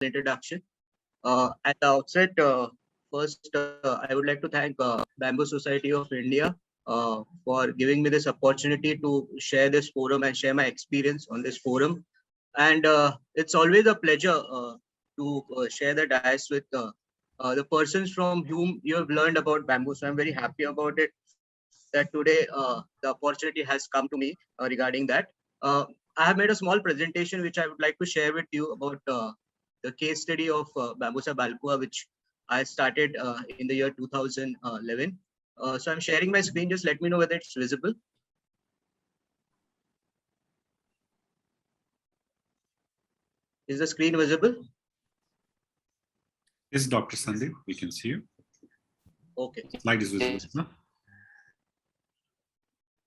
introduction. At the outset, first, I would like to thank Bamboo Society of India for giving me this opportunity to share this forum and share my experience on this forum. And it's always a pleasure to share the dais with the persons from whom you have learned about bamboo. So I'm very happy about it that today the opportunity has come to me regarding that. I have made a small presentation which I would like to share with you about the case study of Bambusa Balpua, which I started in the year 2011. So I'm sharing my screen. Just let me know whether it's visible. Is the screen visible? Yes, Dr. Sandeep, we can see you. Okay. Slide is visible.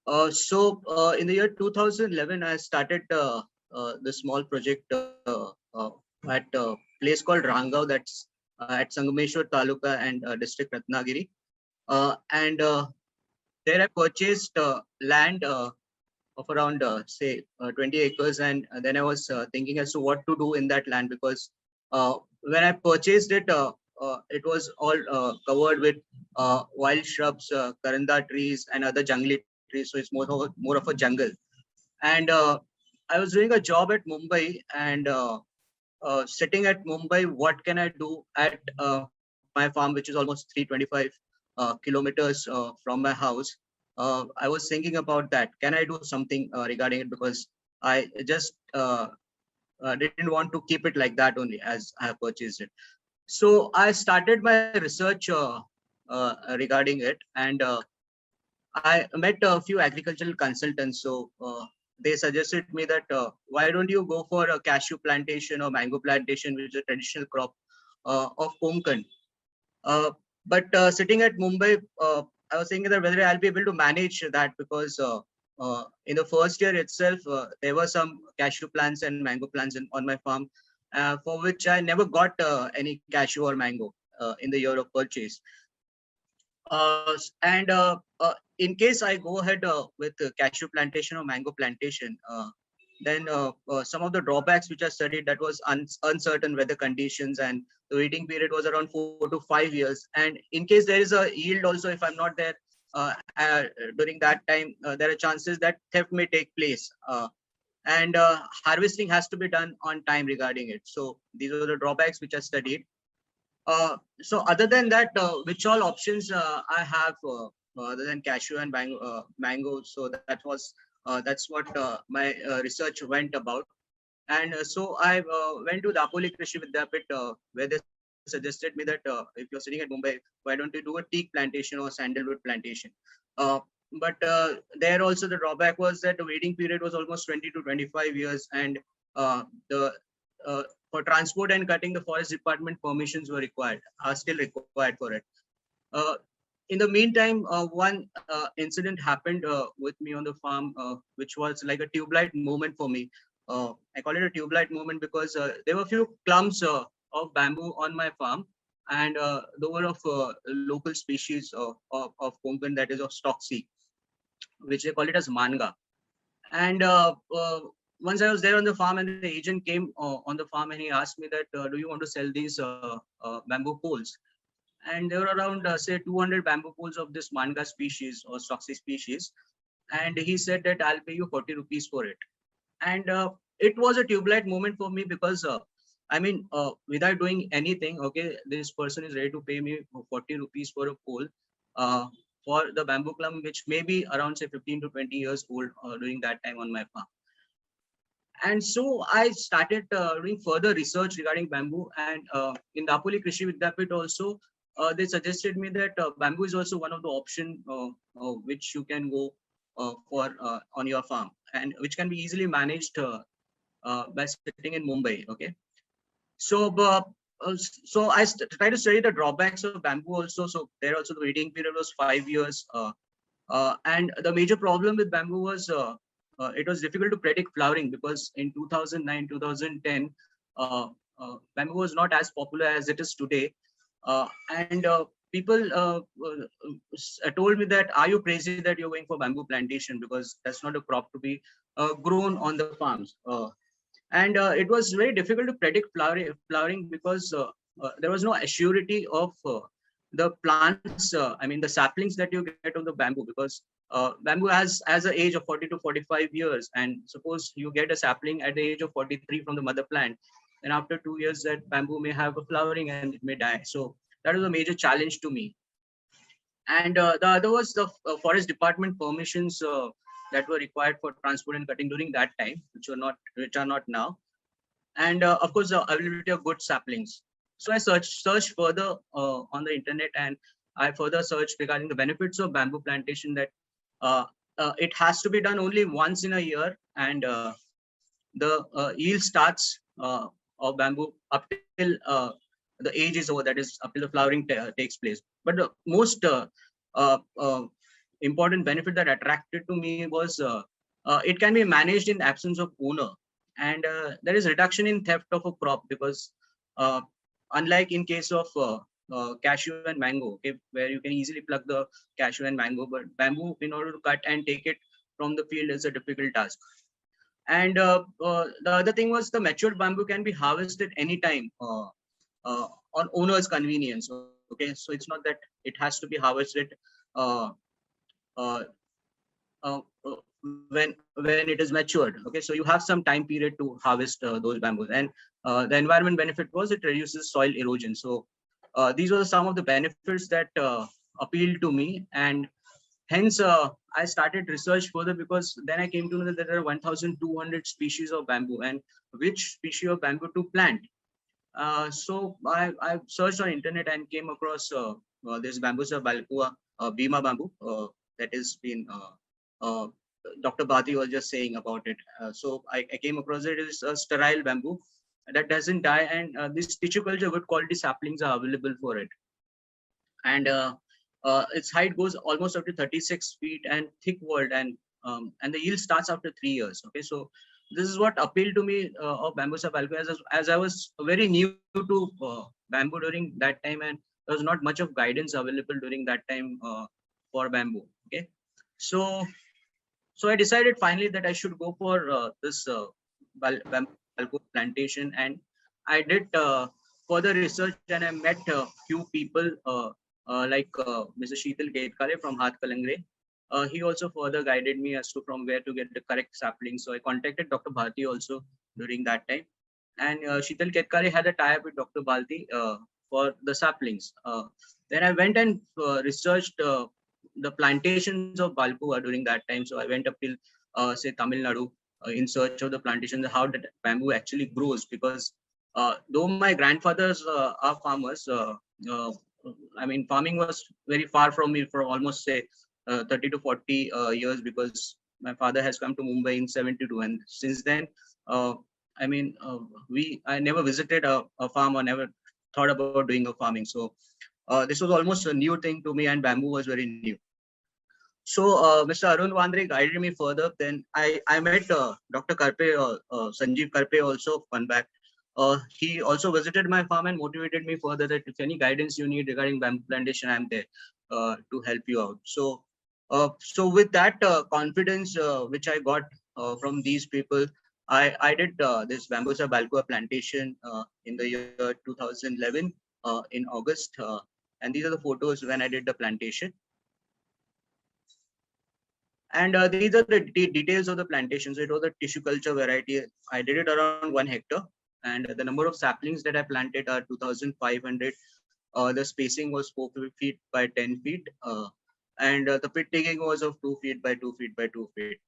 In the year 2011, I started the small project at a place called Ranggaon, that's at Sangameshwar Taluka and district Ratnagiri. And there I purchased land of around say 20 acres, and then I was thinking as to what to do in that land, because when I purchased it, it was all covered with wild shrubs, karanda trees and other jungly trees, so it's more of a jungle. And I was doing a job at Mumbai, and sitting at Mumbai, what can I do at my farm, which is almost 325 kilometers from my house? I was thinking about that. Can I do something regarding it? Because I just didn't want to keep it like that only, as I have purchased it. So I started my research regarding it, and I met a few agricultural consultants. So they suggested me that why don't you go for a cashew plantation or mango plantation, which is a traditional crop of Konkan. But sitting at Mumbai, I was thinking that whether I'll be able to manage that, because in the first year itself, there were some cashew plants and mango plants on my farm, for which I never got any cashew or mango in the year of purchase. And in case I go ahead with cashew plantation or mango plantation, then some of the drawbacks which I studied, that was uncertain weather conditions, and the waiting period was around 4 to 5 years. And in case there is a yield also, if I'm not there during that time, there are chances that theft may take place. And harvesting has to be done on time regarding it. So these are the drawbacks which I studied. So other than that, which all options I have other than cashew and mango? So that's what my research went about. And so I went to Dapoli Krishi Vidyapit, where they suggested me that if you're sitting at Mumbai, why don't you do a teak plantation or sandalwood plantation? Uh, but there also the drawback was that the waiting period was almost 20 to 25 years, and the for transport and cutting, the forest department permissions were required, are still required for it. Uh, in the meantime, one incident happened with me on the farm, which was like a tube light moment for me. I call it a tube light moment because there were a few clumps of bamboo on my farm, and there were of local species of Konkan, that is of Stocksy, which they call it as manga. And once I was there on the farm, and the agent came on the farm, and he asked me that, do you want to sell these bamboo poles? And there were around, say, 200 bamboo poles of this manga species or Stocksy species. And he said that I'll pay you 40 rupees for it. And it was a tube light moment for me, because I mean, without doing anything, okay, this person is ready to pay me 40 rupees for a pole for the bamboo clump, which may be around, say, 15 to 20 years old during that time on my farm. And so I started doing further research regarding bamboo. And in Dapoli Krishi Vidyapit also, they suggested me that bamboo is also one of the option which you can go for on your farm, and which can be easily managed by sitting in Mumbai. Okay, so so I tried to study the drawbacks of bamboo also. So there also the waiting period was 5 years, and the major problem with bamboo was it was difficult to predict flowering, because in 2009, 2010, bamboo was not as popular as it is today. And people told me that, are you crazy that you're going for bamboo plantation, because that's not a crop to be grown on the farms. And it was very difficult to predict flowering because there was no assurity of the plants, I mean the saplings that you get on the bamboo, because bamboo has an age of 40 to 45 years, and suppose you get a sapling at the age of 43 from the mother plant, then after 2 years that bamboo may have a flowering and it may die. So that was a major challenge to me. And the other was the forest department permissions that were required for transport and cutting during that time, which are not now. And of course the availability of good saplings. So I searched further on the internet, and I further searched regarding the benefits of bamboo plantation, that uh, it has to be done only once in a year, and the yield starts of bamboo up till the age is over, that is up till the flowering takes place. But the most uh, uh, important benefit that attracted to me was it can be managed in absence of owner, and there is reduction in theft of a crop, because uh, unlike in case of cashew and mango, okay, where you can easily pluck the cashew and mango, but bamboo, in order to cut and take it from the field, is a difficult task. And the other thing was the matured bamboo can be harvested anytime on owner's convenience. Okay, so it's not that it has to be harvested uh, uh, uh, uh, when it is matured. Okay, so you have some time period to harvest those bamboos, and the environment benefit was it reduces soil erosion. So these were some of the benefits that appealed to me, and hence I started research further, because then I came to know that there are 1,200 species of bamboo, and which species of bamboo to plant. So I searched on internet and came across this Bambusa balcua, Bima bamboo, that is been uh, Dr. Bhati was just saying about it. So I came across it. It is a sterile bamboo that doesn't die, and this tissue culture good quality saplings are available for it. And its height goes almost up to 36 feet and thick walled, and the yield starts after 3 years. Okay, so this is what appealed to me of Bambusa balcony, as I was very new to bamboo during that time, and there was not much of guidance available during that time for bamboo. Okay, so I decided finally that I should go for this bamboo plantation, and I did further research, and I met a few people like Mr. Sheetal Ketkare from Hath Kalangre. He also further guided me as to from where to get the correct sapling. So I contacted Dr. Bharti also during that time, and Sheetal Ketkare had a tie-up with Dr. Bharti for the saplings. Then I went and researched the plantations of Balpua during that time. So I went up till say Tamil Nadu in search of the plantations, how that bamboo actually grows, because though my grandfathers are farmers, I mean farming was very far from me for almost say 30 to 40 years, because my father has come to Mumbai in 72, and since then I mean I never visited a farm or never thought about doing a farming. So this was almost a new thing to me, and bamboo was very new. So Mr. Arun Wandre guided me further. Then I met Dr. Karpe, Sanjeev Karpe also one back. He also visited my farm and motivated me further that if any guidance you need regarding bamboo plantation, I'm there to help you out. So with that confidence which I got from these people, I did this Bambusa Balcua plantation in the year 2011 in August. And these are the photos when I did the plantation. And these are the details of the plantation. So it was a tissue culture variety. I did it around 1 hectare, and the number of saplings that I planted are 2,500. The spacing was 4 feet by 10 feet, and the pit digging was of 2 feet by 2 feet by 2 feet.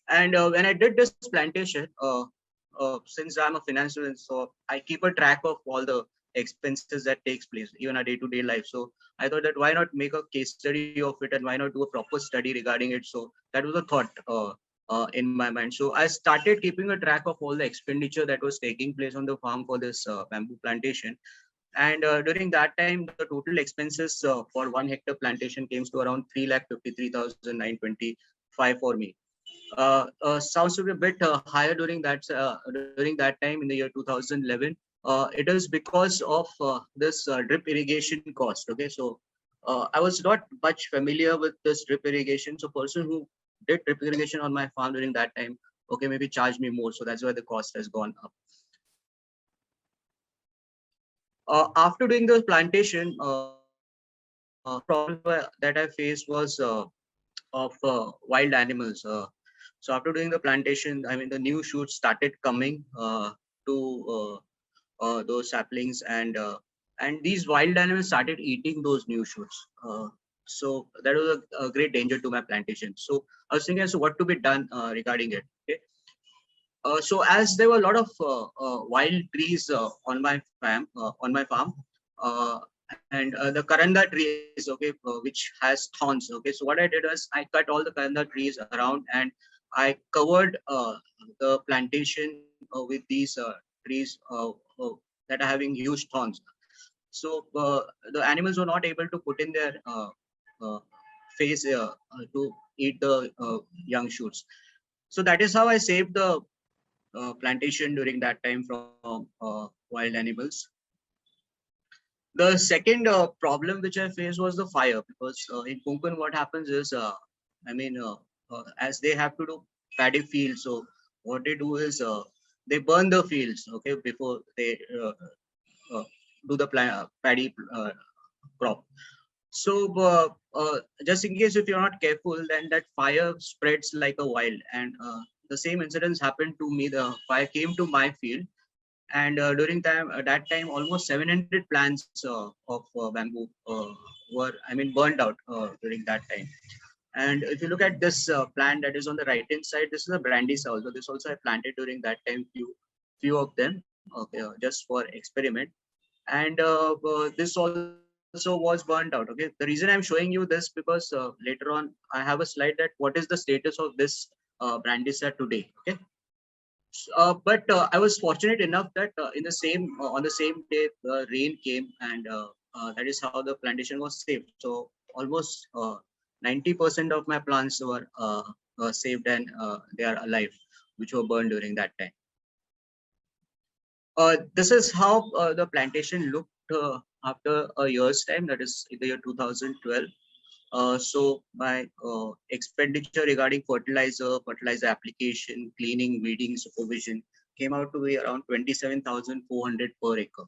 And when I did this plantation, since I'm a finance student, so I keep a track of all the expenses that takes place, even a day-to-day life. So I thought that why not make a case study of it, and why not do a proper study regarding it. So that was a thought in my mind. So I started keeping a track of all the expenditure that was taking place on the farm for this bamboo plantation. And during that time, the total expenses for 1 hectare plantation came to around 3,53,925 for me. Sounds to be a bit higher during that time in the year 2011. It is because of this drip irrigation cost. Okay, so I was not much familiar with this drip irrigation. So person who did drip irrigation on my farm during that time okay, maybe charge me more. So that's why the cost has gone up. After doing the plantation, problem that I faced was of wild animals. So after doing the plantation, I mean, the new shoots started coming to those saplings, and these wild animals started eating those new shoots. So that was a great danger to my plantation. So I was thinking, so what to be done regarding it? Okay. So as there were a lot of wild trees on my farm, uh, and the karanda trees, okay, which has thorns. Okay, so what I did was I cut all the karanda trees around, and I covered the plantation with these trees that are having huge thorns. So the animals were not able to put in their uh, face to eat the young shoots. So that is how I saved the plantation during that time from wild animals. The second problem which I faced was the fire, because in Konkan what happens is, I mean, as they have to do paddy fields, so what they do is they burn the fields, okay, before they uh, do the paddy crop. So just in case if you're not careful, then that fire spreads like a wild. And the same incidents happened to me. The fire came to my field, and during that time almost 700 plants of bamboo were, I mean, burned out during that time. And if you look at this plant that is on the right hand side, this is a brandy saw. So this also I planted during that time, few of them, okay, just for experiment. And this also was burned out. Okay, the reason I'm showing you this, because later on I have a slide that what is the status of this brandy saw today. Okay. But I was fortunate enough that in the same on the same day rain came, and that is how the plantation was saved. So almost 90% of my plants were saved, and they are alive, which were burned during that time. This is how the plantation looked after a year's time, that is in the year 2012. So my expenditure regarding fertilizer application, cleaning, weeding, supervision came out to be around 27,400 per acre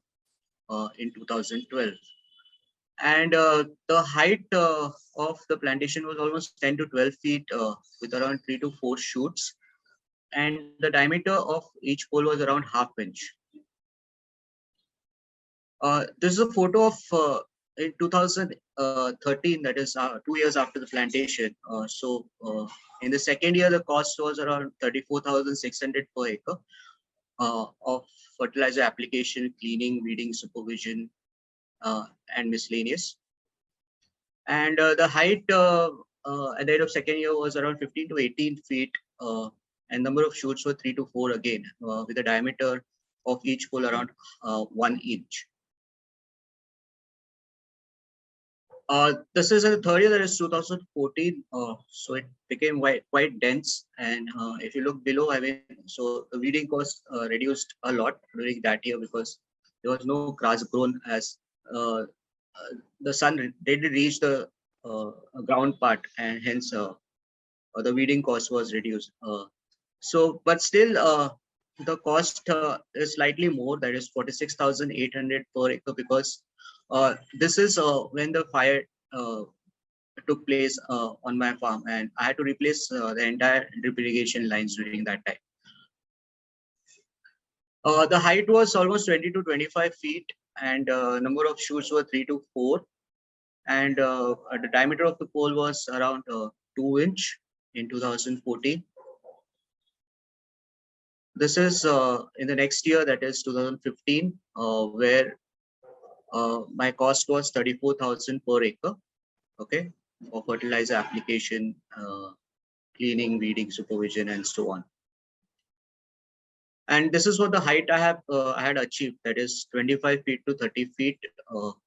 in 2012. And the height of the plantation was almost 10 to 12 feet with around 3 to 4 shoots. And the diameter of each pole was around half inch. This is a photo of in 2013, that is 2 years after the plantation. In the second year, the cost was around 34,600 per acre of fertilizer application, cleaning, weeding, supervision, and miscellaneous. And the height at the end of second year was around 15 to 18 feet, and number of shoots were 3 to 4 again, with a diameter of each pole around 1 inch. This is in the third year, that is 2014. So it became quite dense. And if you look below, I mean, so the weeding cost reduced a lot during that year, because there was no grass grown, as the sun didn't reach the ground part, and hence the weeding cost was reduced. But still, the cost is slightly more, that is 46,800 per acre, because this is when the fire took place on my farm, and I had to replace the entire drip irrigation lines during that time. The height was almost 20 to 25 feet, and number of shoots were 3 to 4, and the diameter of the pole was around 2 inch in 2014. This is in the next year, that is 2015, where my cost was 34,000 per acre, okay, for fertilizer application, cleaning, weeding, supervision, and so on. And this is what the height I had achieved, that is 25 feet to 30 feet,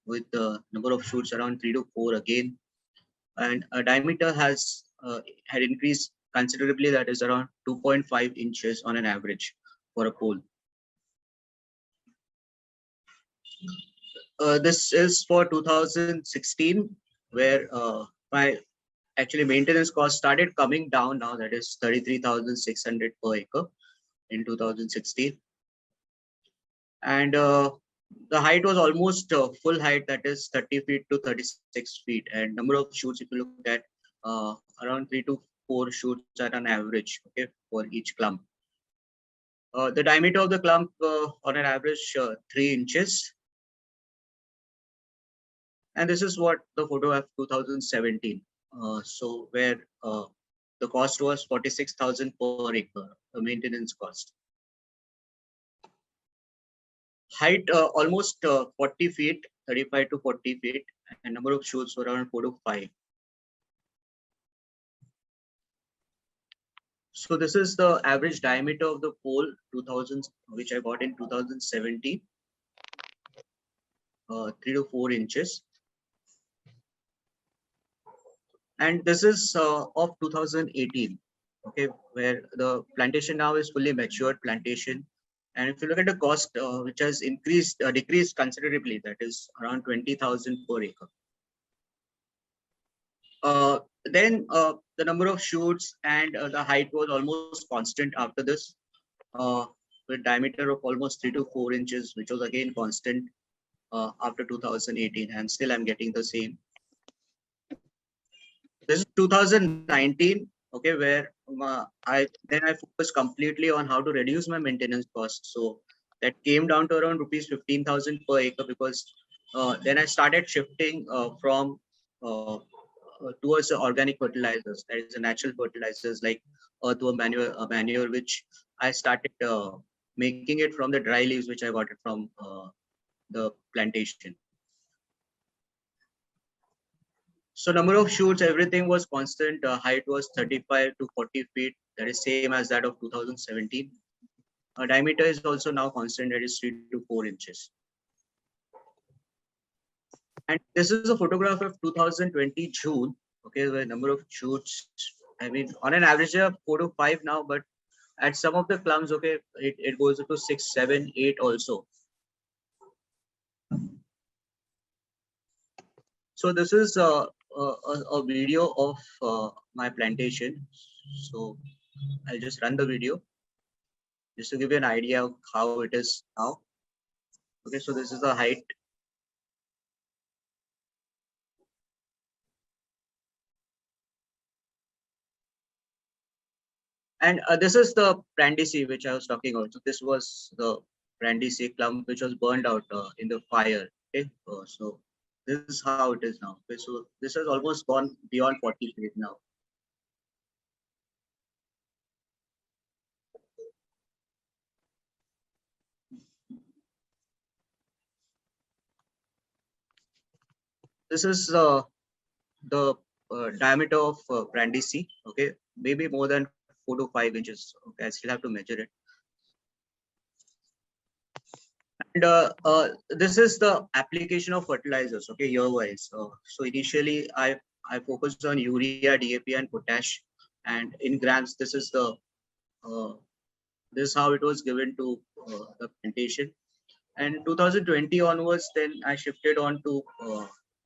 with the number of shoots around 3 to 4 again, and a diameter had increased considerably, that is around 2.5 inches on an average for a pole. This is for 2016, where my actually maintenance cost started coming down now, that is 33,600 per acre in 2016. And the height was almost full height, that is 30 feet to 36 feet. And number of shoots, if you look at around 3 to 4 shoots at an average, okay, for each clump. The diameter of the clump on an average 3 inches. And this is what the photo of 2017. So where the cost was 46,000 per acre, the maintenance cost. Height almost 40 feet, 35 to 40 feet, and number of shoots were around 4 to 5. So this is the average diameter of the pole 2000, which I got in 2017, 3 to 4 inches. And this is of 2018, okay, where the plantation now is fully matured plantation. And if you look at the cost, which has decreased considerably, that is around 20,000 per acre. Then the number of shoots and the height was almost constant after this, with diameter of almost 3 to 4 inches, which was again constant after 2018, and still I'm getting the same. This is 2019, okay, where I focused completely on how to reduce my maintenance cost. So that came down to around rupees 15,000 per acre, because then I started shifting from towards the organic fertilizers, that is the natural fertilizers like earthworm manure, which I started making it from the dry leaves, which I got it from the plantation. So number of shoots, everything was constant. Height was 35 to 40 feet. That is same as that of 2017. Diameter is also now constant. That is 3 to 4 inches. And this is a photograph of 2020 June. Okay, the number of shoots. I mean, on an average of 4 to 5 now, but at some of the clumps, okay, it goes up to 6, 7, 8 also. So this is a video of my plantation. So I'll just run the video just to give you an idea of how it is now. Okay, so this is the height. And this is the Brindisi, which I was talking about. So this was the Brindisi clump, which was burned out in the fire. Okay, so this is how it is now. Okay, so this has almost gone beyond 40 feet now. This is the diameter of Brindisi. Okay, maybe more than 4 to 5 inches. Okay, I still have to measure it. And this is the application of fertilizers, okay, year-wise. So initially, I focused on urea, DAP, and potash. And in grams, this is the this is how it was given to the plantation. And 2020 onwards, then I shifted on to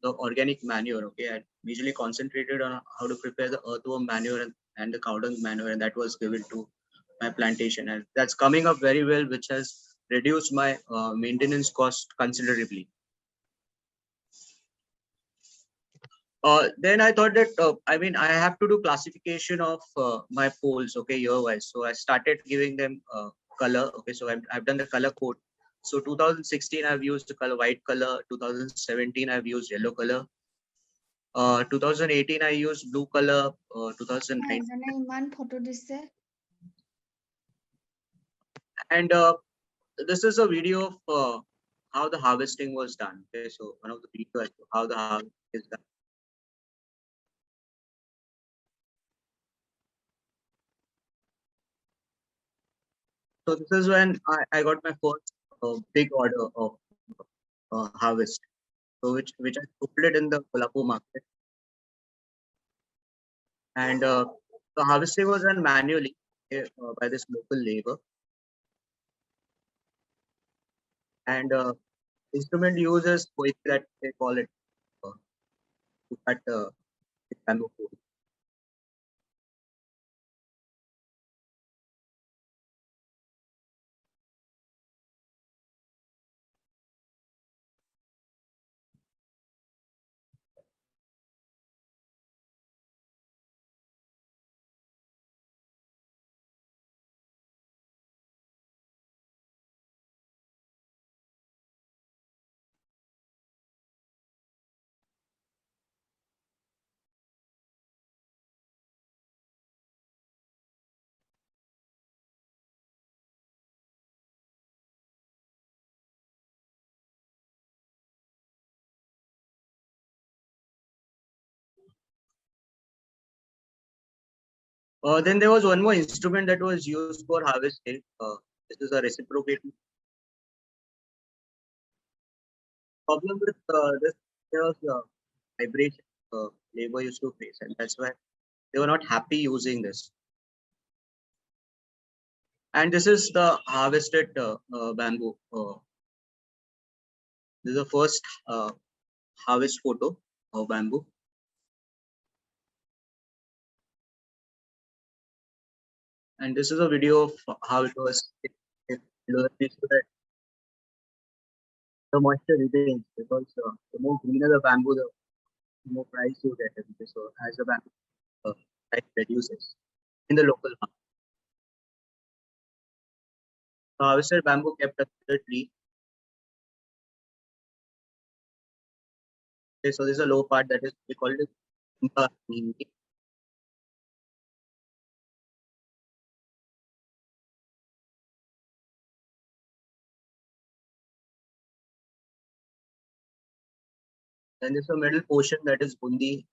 the organic manure. Okay, I majorly concentrated on how to prepare the earthworm manure and the cow dung manure, and that was given to my plantation, and that's coming up very well, which has reduced my maintenance cost considerably. Then I thought that I mean I have to do classification of my poles, okay, year-wise. So I started giving them color. Okay, so I've done the color code. So 2016 I've used the color white color. 2017 I've used yellow color. 2018 I used blue color. 2019. And this is a video of how the harvesting was done. Okay, so one of the videos how the harvest is done. So this is when I got my first big order of harvest, so which I sold it in the Kolhapur market, and the harvesting was done manually by this local labor, and instrument uses that they call it to cut bamboo pole. Then there was one more instrument that was used for harvesting. This is a reciprocating. Problem with this, there was vibration labor used to face, and that's why they were not happy using this. And this is the harvested bamboo. This is the first harvest photo of bamboo. And this is a video of how it was. The moisture retains because the more greener the bamboo, the more price you get. So as the bamboo price reduces in the local market. Harvested bamboo kept at the tree. Okay, so this is a low part that is we call it Impa. Then there's a middle portion that is Bundi.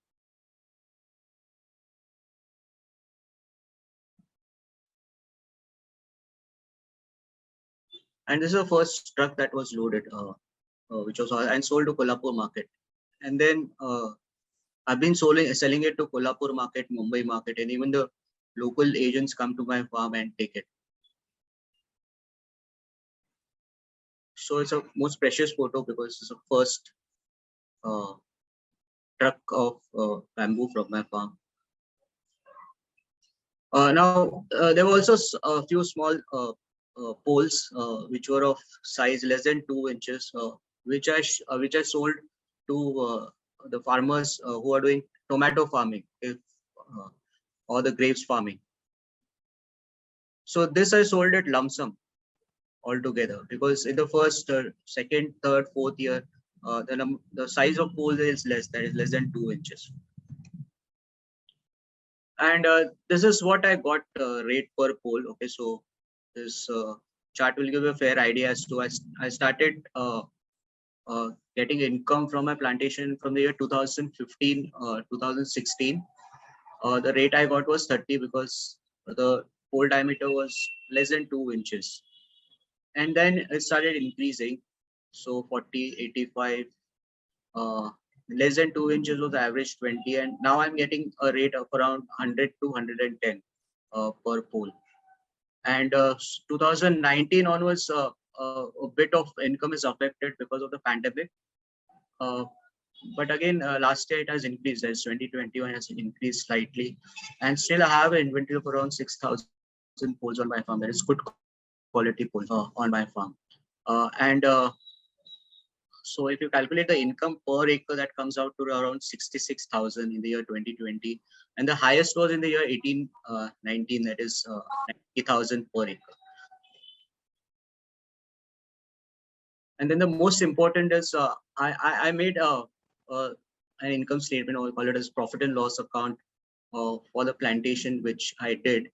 And this is the first truck that was loaded, which was and sold to Kolhapur market. And then I've been selling it to Kolhapur market, Mumbai market, and even the local agents come to my farm and take it. So it's a most precious photo because it's the first truck of bamboo from my farm. Now there were also a few small poles which were of size less than 2 inches, which I sold to the farmers who are doing tomato farming, or the grapes farming. So this I sold at lump sum altogether because in the first, second, third, fourth year, the size of pole is less, that is less than 2 inches. And this is what I got rate per pole. Okay, so this chart will give a fair idea as to I started getting income from my plantation from the year 2015, 2016. The rate I got was 30 because the pole diameter was less than 2 inches. And then it started increasing. So 40, 85, less than 2 inches was the average 20. And now I'm getting a rate of around 100 to 110 per pole. And 2019 onwards, a bit of income is affected because of the pandemic. But again, last year it has increased, as 2021 has increased slightly. And still I have an inventory of around 6,000 poles on my farm. That is good quality poles on my farm. So if you calculate the income per acre, that comes out to around 66,000 in the year 2020. And the highest was in the year 1819, that is 90,000 per acre. And then the most important is I made an income statement, or we call it as profit and loss account for the plantation, which I did.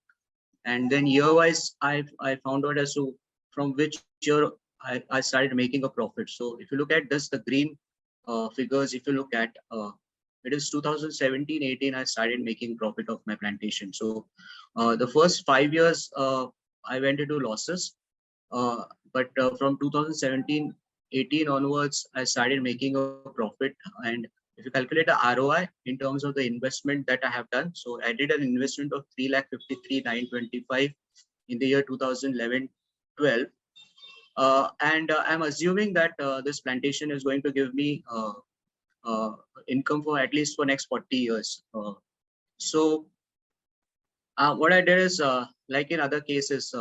And then year-wise, I found out as to from which year I started making a profit. So if you look at this, the green figures, if you look at, it is 2017-18, I started making profit of my plantation. So the first 5 years, I went into losses. But from 2017-18 onwards, I started making a profit. And if you calculate the ROI in terms of the investment that I have done, so I did an investment of 3,53,925 in the year 2011-12. And I'm assuming that this plantation is going to give me income for at least for next 40 years. So what I did is, like in other cases,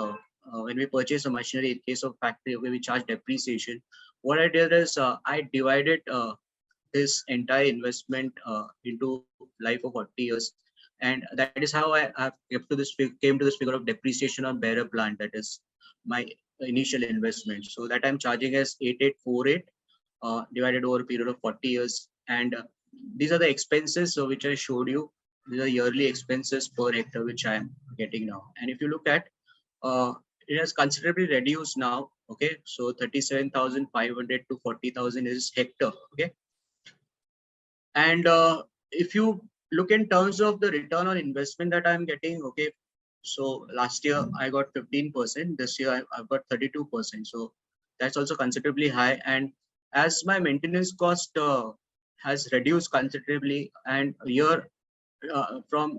when we purchase a machinery, in case of factory, where we charge depreciation, what I did is I divided this entire investment into life of 40 years. And that is how I came to this figure of depreciation on bearer plant. That is my initial investment. So that I'm charging as 8848 divided over a period of 40 years. And these are the expenses which I showed you. These are yearly expenses per hectare, which I am getting now. And if you look at, it has considerably reduced now. Okay, so 37,500 to 40,000 is hectare. Okay, and if you look in terms of the return on investment that I'm getting, okay, so last year I got 15%. This year I've got 32%. So that's also considerably high. And as my maintenance cost has reduced considerably, and a year from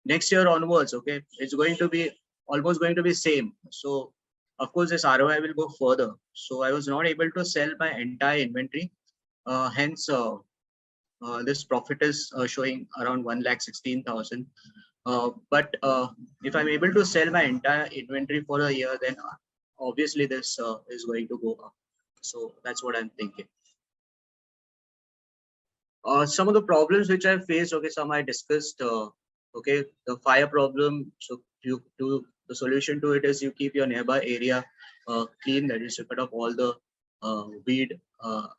next year onwards, okay, it's going to be almost going to be same. So of course this ROI will go further. So I was not able to sell my entire inventory. Hence, this profit is showing around 1,16,000. But if I'm able to sell my entire inventory for a year, then obviously this is going to go up. So that's what I'm thinking. Some of the problems which I faced, okay, some I discussed. Okay, the fire problem. So you do the solution to it is you keep your nearby area clean. That is, you cut off all the weed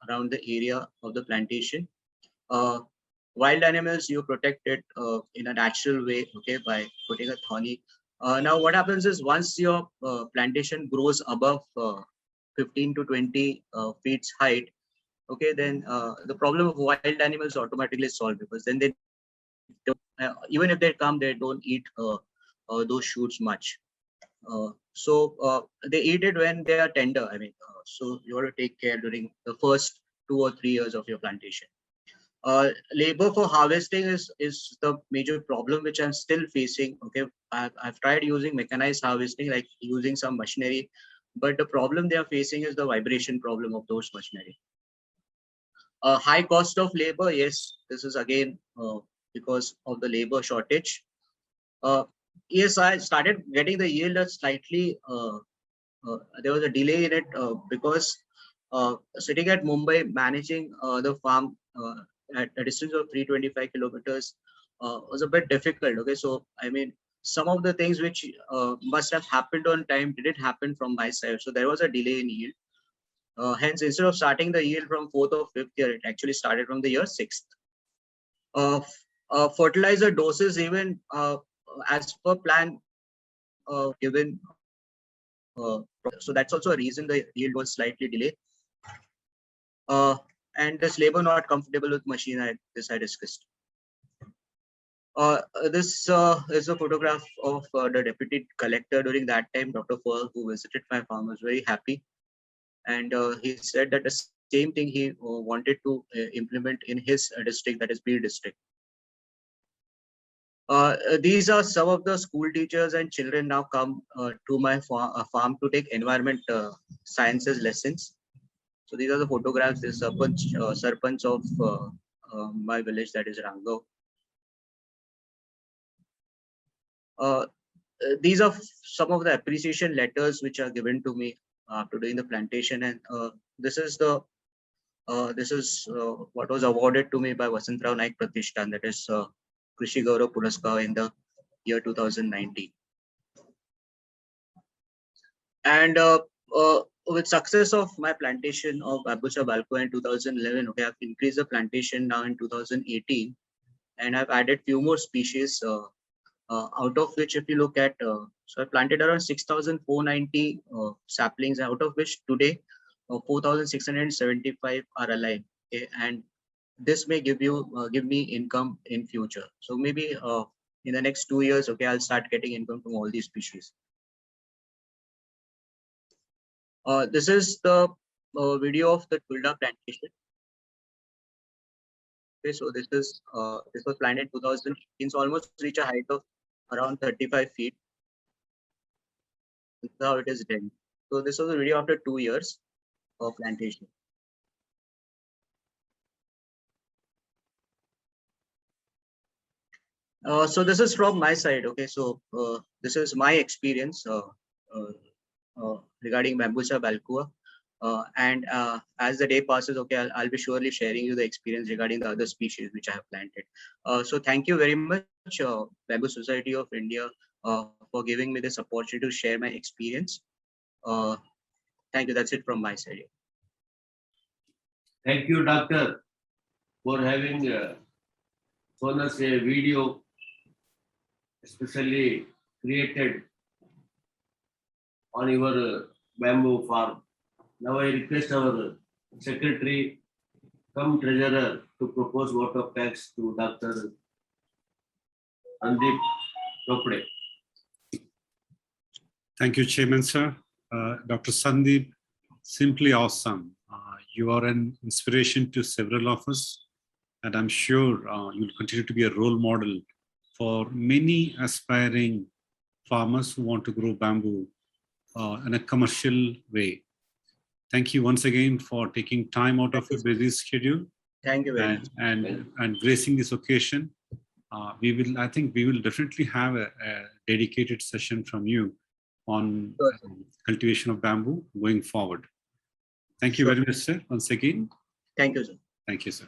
around the area of the plantation. Wild animals, you protect it in a natural way, okay, by putting a thorny. Now what happens is once your plantation grows above 15 to 20 feet height, okay, then the problem of wild animals automatically solved, because then they don't, even if they come, they don't eat those shoots much. They eat it when they are tender. I mean, so you have to take care during the first 2 or 3 years of your plantation. Labor for harvesting is the major problem which I'm still facing. Okay, I've tried using mechanized harvesting, like using some machinery, but the problem they are facing is the vibration problem of those machinery. High cost of labor, yes, this is again because of the labor shortage. Yes, I started getting the yield slightly. There was a delay in it because sitting at Mumbai, managing the farm at a distance of 325 kilometers was a bit difficult. Okay, so I mean, some of the things which must have happened on time didn't happen from my side. So there was a delay in yield. Hence, instead of starting the yield from 4th or 5th year, it actually started from the year 6th. Fertilizer doses, even as per plan given. So that's also a reason the yield was slightly delayed. And this labor not comfortable with machine, I discussed. This is a photograph of the deputy collector during that time, Dr. Pearl, who visited my farm, was very happy. And he said that the same thing he wanted to implement in his district, that is Bir district. These are some of the school teachers and children now come to my farm to take environment sciences lessons. So these are the photographs. This Sarpanch of my village, that is Ranggaon. These are some of the appreciation letters which are given to me after doing the plantation, and this is what was awarded to me by Vasantrao Naik Pratishthan, that is Krishi Gaurav Puraskar in the year 2019. And with success of my plantation of Bambucha Balcoa in 2011, okay, I've increased the plantation now in 2018, and I've added few more species. Out of which, if you look at, so I planted around 6,490 saplings, out of which today 4,675 are alive. Okay, and this may give me income in future. So maybe in the next 2 years, okay, I'll start getting income from all these species. This is the video of the Tulda plantation. Okay, so this was planted in 2018, so almost reach a height of around 35 feet. This is how it is done. So this was a video after 2 years of plantation. So this is from my side. Okay, so this is my experience regarding Bambucha Balcoa. And as the day passes, okay, I'll be surely sharing you the experience regarding the other species which I have planted. So thank you very much, Bamboo Society of India, for giving me this opportunity to share my experience. Thank you. That's it from my side. Thank you, Doctor, for having shown us a video especially created on your bamboo farm. Now I request our secretary come treasurer to propose vote of thanks to Dr. Sandeep Chopde. Thank you, Chairman, sir. Dr. Sandeep, simply awesome. You are an inspiration to several of us, and I'm sure you'll continue to be a role model for many aspiring farmers who want to grow bamboo in a commercial way. Thank you once again for taking time out of your busy schedule Thank you very much. and gracing this occasion. I think we will definitely have a dedicated session from you on Sure, sir. cultivation of bamboo going forward. Thank you Sure. very much, sir, once again. Thank you, sir. Thank you, sir.